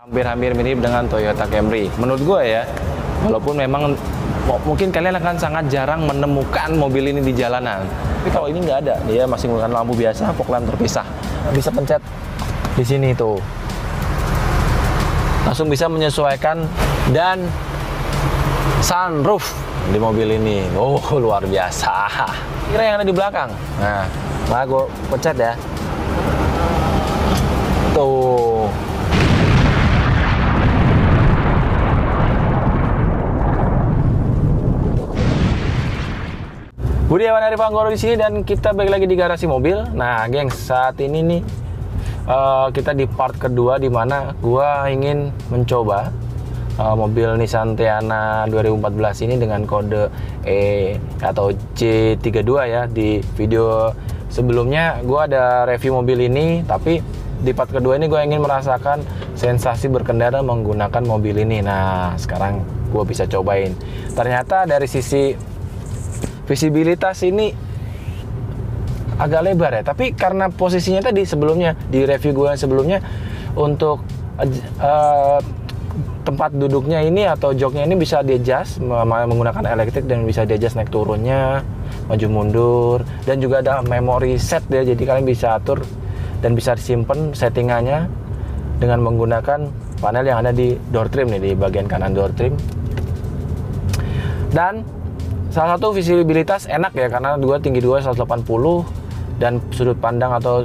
Hampir-hampir mirip dengan Toyota Camry. Menurut gue ya, walaupun memang mungkin kalian akan sangat jarang menemukan mobil ini di jalanan. Tapi kalau ini nggak ada, dia masih menggunakan lampu biasa, fog lamp terpisah. Bisa pencet di sini tuh. Langsung bisa menyesuaikan dan sunroof di mobil ini. Oh, luar biasa. Kira yang ada di belakang. Nah, gue pencet ya. Tuh. Budiawan Arif Anggoro di sini dan kita balik lagi di garasi mobil. Nah, gengs, saat ini nih kita di part kedua di mana gua ingin mencoba mobil Nissan Teana 2014 ini dengan kode E atau C32 ya. Di video sebelumnya gua ada review mobil ini, tapi di part kedua ini gua ingin merasakan sensasi berkendara menggunakan mobil ini. Nah, sekarang gua bisa cobain. Ternyata dari sisi visibilitas ini agak lebar ya, tapi karena posisinya tadi sebelumnya di review gue sebelumnya untuk tempat duduknya ini atau joknya ini bisa di-adjust menggunakan elektrik dan bisa di-adjust naik turunnya, maju mundur, dan juga ada memory set ya, jadi kalian bisa atur dan bisa disimpan settingannya dengan menggunakan panel yang ada di door trim nih, di bagian kanan door trim. Dan salah satu visibilitas enak ya, karena tinggi gue 180 dan sudut pandang atau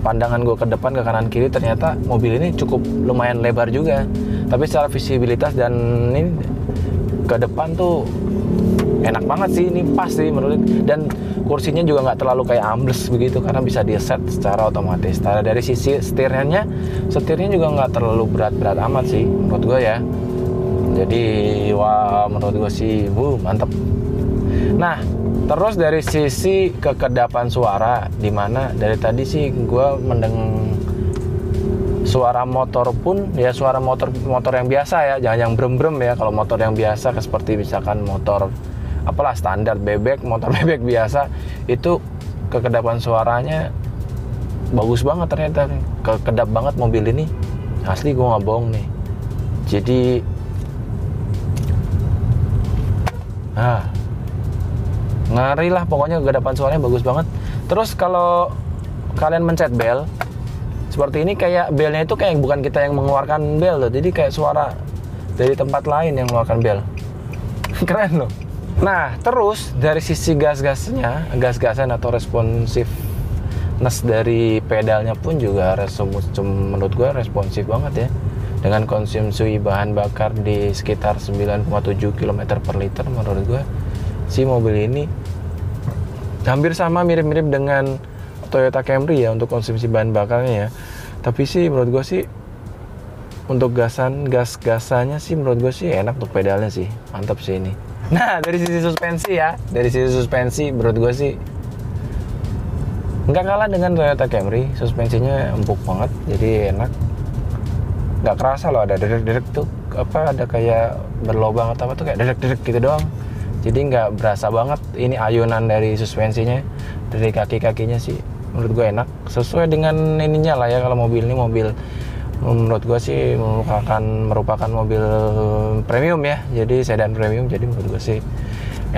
pandangan gue ke depan ke kanan kiri ternyata mobil ini cukup lumayan lebar juga. Tapi secara visibilitas dan ini ke depan tuh enak banget sih, ini pas sih menurut. Dan kursinya juga nggak terlalu kayak ambles begitu karena bisa di set secara otomatis. Dari sisi setirnya juga nggak terlalu berat-berat amat sih menurut gue ya. Jadi wah, menurut gue sih mantep. Nah, terus dari sisi kekedapan suara, dimana dari tadi sih gue mendengar suara motor pun ya, suara motor yang biasa ya, jangan yang brem-brem ya. Kalau motor yang biasa seperti misalkan motor apalah standar bebek, motor bebek biasa, itu kekedapan suaranya bagus banget ternyata. Kekedap banget mobil ini, asli gue nggak bohong nih. Jadi ngeri lah pokoknya, kedepan suaranya bagus banget. Terus kalau kalian mencet bel seperti ini, kayak belnya itu kayak bukan kita yang mengeluarkan bel loh, jadi kayak suara dari tempat lain yang mengeluarkan bel. Keren loh. Nah, terus dari sisi gas-gasan atau responsiveness dari pedalnya pun juga menurut gue responsif banget ya, dengan konsumsi bahan bakar di sekitar 9,7 km per liter. Menurut gue si mobil ini hampir sama, mirip-mirip dengan Toyota Camry ya untuk konsumsi bahan bakarnya ya. Tapi sih menurut gue sih untuk gas-gasannya sih menurut gue sih enak untuk pedalnya sih, mantap sih ini. Nah, dari sisi suspensi menurut gue sih nggak kalah dengan Toyota Camry. Suspensinya empuk banget, jadi enak, nggak kerasa loh ada derek-derek tuh, ada kayak berlobang atau apa tuh, kayak derek-derek gitu doang. Jadi nggak berasa banget ini ayunan dari suspensinya, dari kaki-kakinya sih menurut gue enak, sesuai dengan ininya lah ya. Kalau mobil ini menurut gue sih merupakan mobil premium ya, jadi sedan premium, jadi menurut gue sih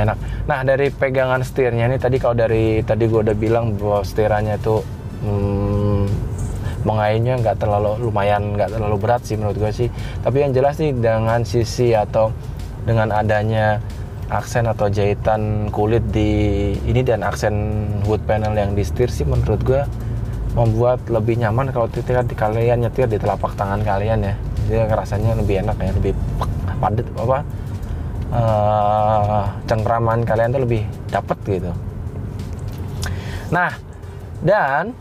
enak. Nah, dari pegangan setirnya nih, tadi tadi gue udah bilang bahwa setirannya tuh mengayunnya nggak terlalu berat sih menurut gue sih. Tapi yang jelas sih dengan sisi atau dengan adanya aksen atau jahitan kulit di ini dan aksen wood panel yang di setir sih menurut gue membuat lebih nyaman kalau kalian nyetir di telapak tangan kalian ya. Jadi rasanya lebih enak ya, lebih padat cengkraman kalian tuh lebih dapet gitu. Nah, dan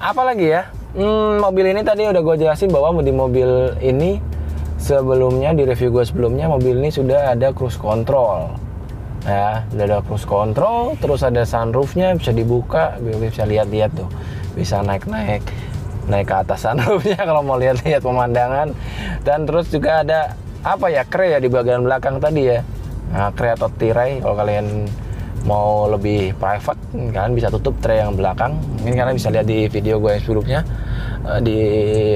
apa lagi ya? Mobil ini tadi udah gue jelasin bahwa di mobil ini sebelumnya, di review gue sebelumnya, mobil ini sudah ada cruise control ya, udah ada cruise control, terus ada sunroofnya bisa dibuka, bisa lihat-lihat tuh, bisa naik ke atas sunroofnya kalau mau lihat-lihat pemandangan. Dan terus juga ada kre ya di bagian belakang tadi ya. Nah, kre atau tirai, kalau kalian mau lebih private kalian bisa tutup tray yang belakang. Mungkin kalian bisa lihat di video gue yang sebelumnya. di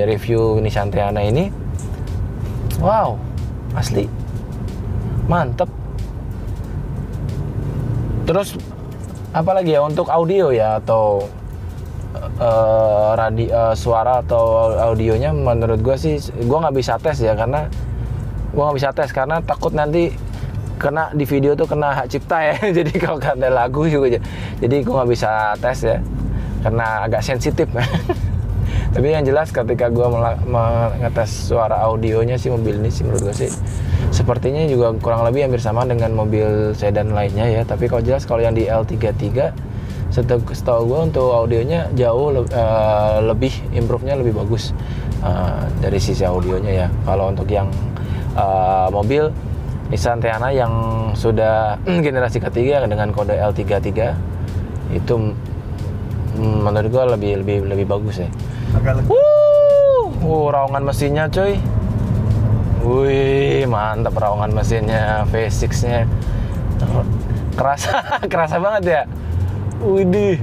review Nissan Teana ini. Wow, asli mantep. Terus apalagi ya untuk audio ya atau suara atau audionya, menurut gue sih gue nggak bisa tes ya, karena takut nanti kena di video tuh kena hak cipta ya. Jadi kalau ada lagu juga, jadi gue nggak bisa tes ya karena agak sensitif. Tapi yang jelas ketika gue ngetes suara audionya sih mobil ini sih menurut gue sih sepertinya juga kurang lebih hampir sama dengan mobil sedan lainnya ya. Tapi kalau jelas kalau yang di L33 setahu gue untuk audionya jauh lebih improve-nya lebih bagus dari sisi audionya ya. Kalau untuk yang mobil Nissan Teana yang sudah generasi ketiga dengan kode L33 itu menurut gue lebih bagus ya. Raungan mesinnya cuy. Wih, mantap raungan mesinnya, V6-nya. Kerasa banget ya. Widih.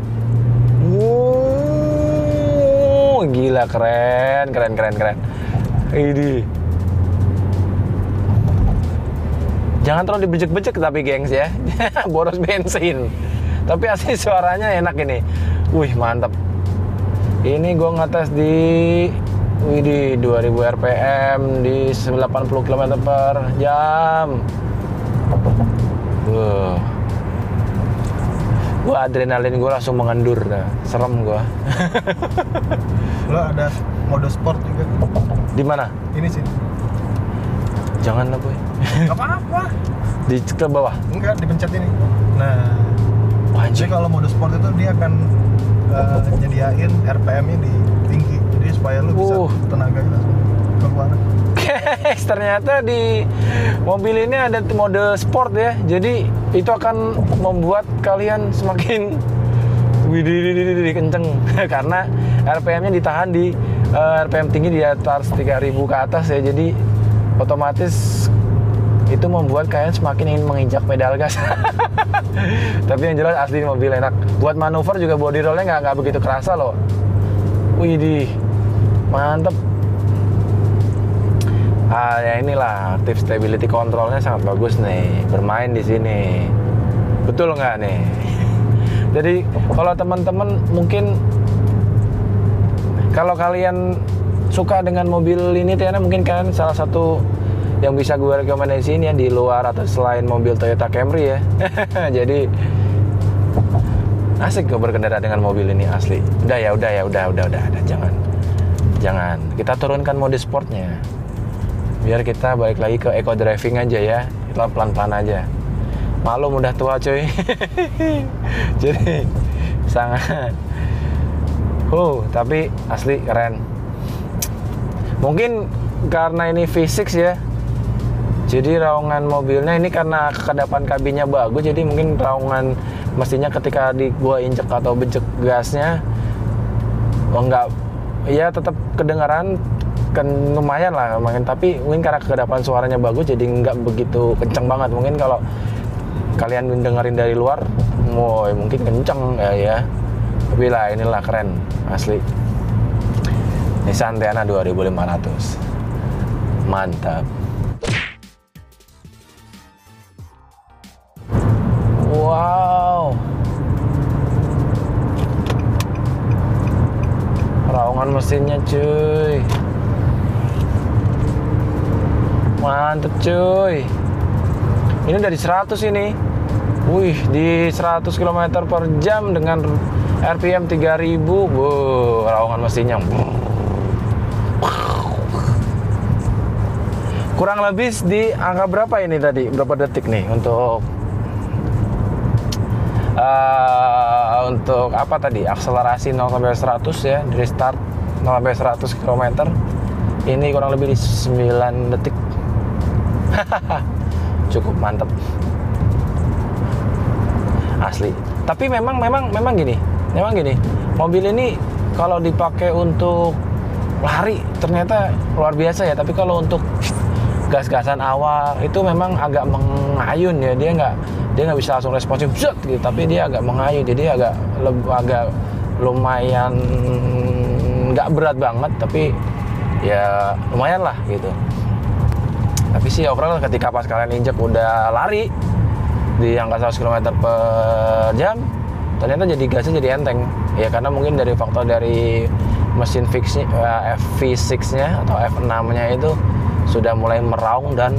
Gila, keren. Widih. Jangan terlalu dibejek-bejek tapi gengs ya. Boros bensin. Tapi asli suaranya enak ini. Wih, mantap. Ini gue ngetes di 2000 rpm di 80 km per jam. Gue adrenalin gue langsung mengendur, serem gue. Lo ada mode sport juga. Di mana? Ini sih. Jangan lah boy. Gak apa-apa. Di ke bawah? Enggak, dipencet ini. Nah, jadi kalau mode sport itu dia akan nyediain RPM-nya di tinggi, jadi supaya lu bisa tenaganya langsung keluar. Guys, ternyata di mobil ini ada mode sport ya. Jadi itu akan membuat kalian semakin kenceng karena RPM-nya ditahan di RPM tinggi di atas 3000 ke atas ya. Jadi otomatis itu membuat kalian semakin ingin menginjak pedal gas. Tapi yang jelas asli mobil enak. Buat manuver juga body rollnya nggak begitu kerasa loh. Widih, mantep. Ya inilah tips stability controlnya sangat bagus nih. Bermain di sini, betul nggak nih? Jadi kalau teman-teman mungkin kalau kalian suka dengan mobil ini Teana, mungkin kalian salah satu yang bisa gue rekomendasiin ya di luar atau selain mobil Toyota Camry ya. Jadi asik gue berkendara dengan mobil ini asli. Udah, jangan. Kita turunkan mode sportnya. Biar kita balik lagi ke eco driving aja ya. Kita pelan-pelan aja. Maklum udah tua cuy. Jadi sangat tapi asli keren. Mungkin karena ini V6 ya. Jadi raungan mobilnya ini karena kekedapan kabinnya bagus, jadi mungkin raungan mestinya ketika gua injek atau bejek gasnya enggak, ya tetap kedengaran kan lumayan lah, tapi mungkin karena kekedapan suaranya bagus jadi nggak begitu kenceng banget. Mungkin kalau kalian dengerin dari luar, mungkin kenceng ya. Tapi lah inilah keren asli. Nissan Teana 2500. Mantap. Wow. Raungan mesinnya cuy. Mantep cuy. Ini dari 100 ini. Wih, di 100 km per jam dengan RPM 3000. Wow, raungan mesinnya. Kurang lebih di angka berapa ini tadi? Berapa detik nih untuk apa tadi? Akselerasi 0 sampai 100 ya, dari start 0 sampai 100 km. Ini kurang lebih di 9 detik. Cukup mantep. Asli. Tapi memang gini. Mobil ini kalau dipakai untuk lari ternyata luar biasa ya. Tapi kalau untuk gas-gasan awal itu memang agak mengayun ya. Dia nggak bisa langsung responsif gitu, tapi dia agak mengayun, jadi agak lumayan nggak berat banget, tapi ya lumayan lah gitu. Tapi sih overall ketika pas kalian injek udah lari di angka 100 km per jam, ternyata jadi gasnya jadi enteng. Ya karena mungkin dari faktor dari mesin V6-nya atau F6-nya itu sudah mulai meraung dan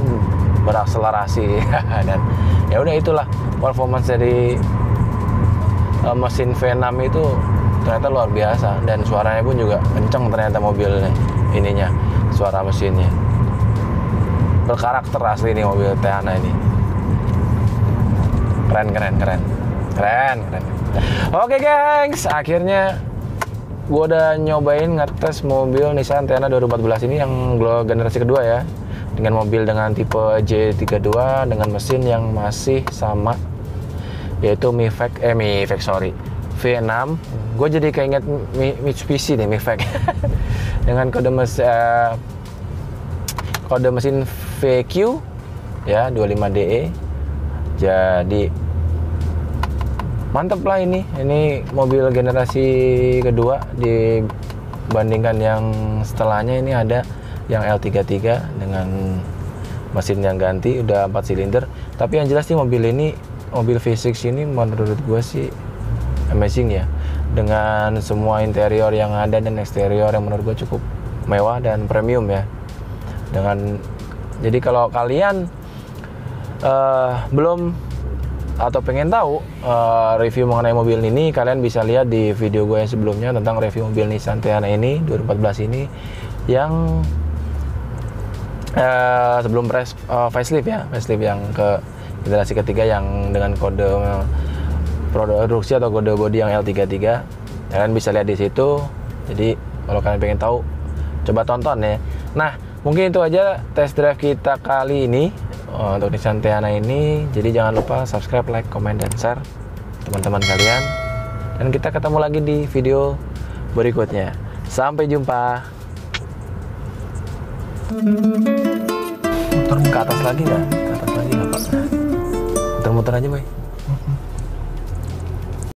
berakselerasi. Dan ya udah itulah performance dari mesin V6 itu ternyata luar biasa, dan suaranya pun juga kenceng ternyata mobilnya ininya, suara mesinnya berkarakter asli ini mobil Teana ini. Keren. Oke gengs, akhirnya gue udah nyobain ngetes mobil Nissan Teana 2014 ini yang generasi kedua ya, dengan mobil dengan tipe J32 dengan mesin yang masih sama, yaitu V6. Gue jadi keinget Mitsubishi nih, Mifec. Dengan kode mesin VQ ya 25DE. Jadi mantep lah ini mobil generasi kedua dibandingkan yang setelahnya. Ini ada yang L33 dengan mesin yang ganti udah 4 silinder. Tapi yang jelas sih mobil V6 ini menurut gue sih amazing ya, dengan semua interior yang ada dan eksterior yang menurut gue cukup mewah dan premium ya. Jadi kalau kalian belum atau pengen tahu review mengenai mobil ini, kalian bisa lihat di video gue yang sebelumnya tentang review mobil Nissan Teana ini 2014 ini yang sebelum facelift yang ke generasi ketiga yang dengan kode produksi atau kode body yang L33. Kalian bisa lihat di situ. Jadi kalau kalian pengen tahu, coba tonton ya. Nah, mungkin itu aja test drive kita kali ini untuk Nissan Teana ini. Jadi jangan lupa subscribe, like, comment, dan share teman-teman kalian. Dan kita ketemu lagi di video berikutnya. Sampai jumpa. Muter ke atas lagi nggak? Ke atas lagi nggak, Pak? Muter-muter aja, boy.